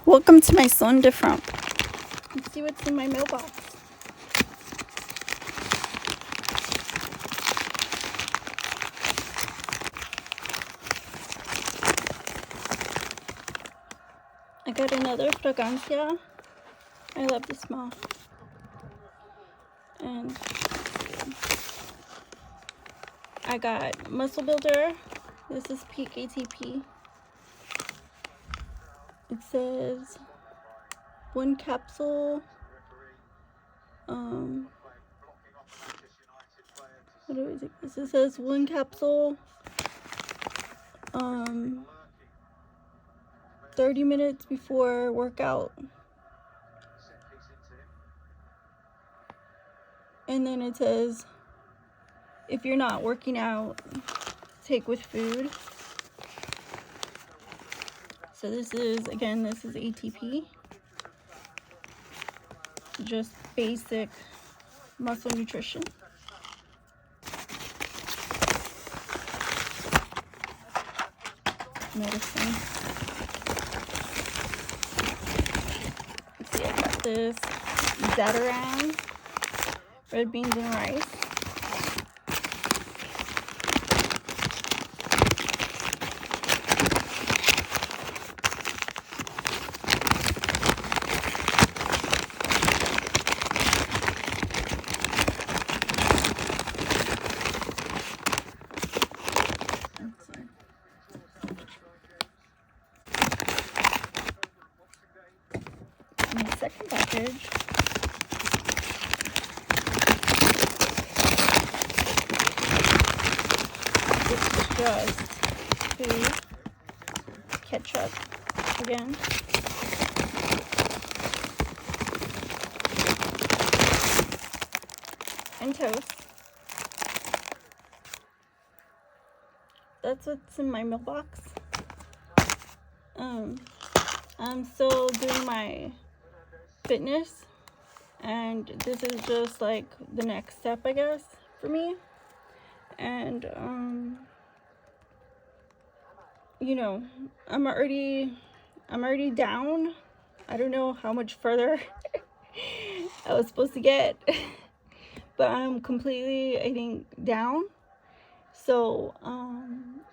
Welcome to my Son Different. Let's see what's in my mailbox. I got another fragancia. I love the smell. And I got Muscle Builder. This is Peak ATP. It says 1 capsule. What do we think? This says 1 capsule. 30 minutes before workout. And then it says, if you're not working out, take with food. So this is ATP. Just basic muscle nutrition. Medicine. Let's see, I got this Zatarain, red beans and rice. My second package is just food, ketchup again, and toast. That's what's in my mailbox. I'm still doing my fitness, and this is just like the next step, I guess, for me. And you know, I'm already down. I don't know how much further I was supposed to get, but I'm completely, I think, down. So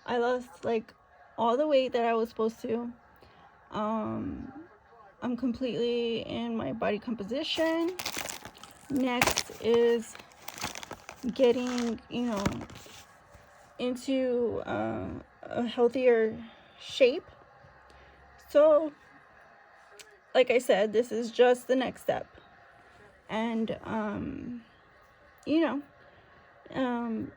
I lost like all the weight that I was supposed to. I'm completely in my body composition. Next is getting, into a healthier shape. So, like I said, this is just the next step. And,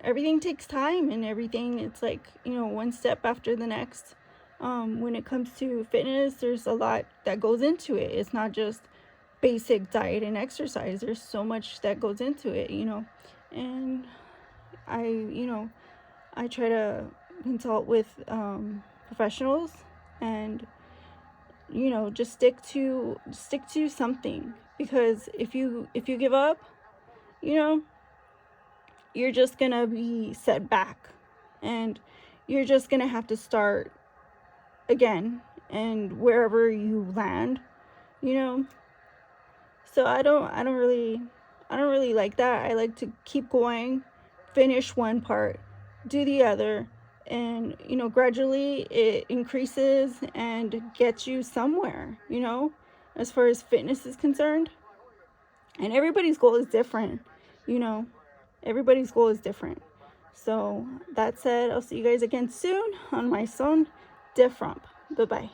everything takes time, and everything, it's like, one step after the next. When it comes to fitness, there's a lot that goes into it. It's not just basic diet and exercise. There's so much that goes into it, and I try to consult with professionals, and just stick to something, because if you give up, you're just gonna be set back, and you're just gonna have to start again, and wherever you land, so I don't really like that. I like to keep going, finish one part, do the other, and gradually it increases and gets you somewhere, as far as fitness is concerned. And everybody's goal is different, everybody's goal is different. So that said, I'll see you guys again soon on my Son Different. Bye bye.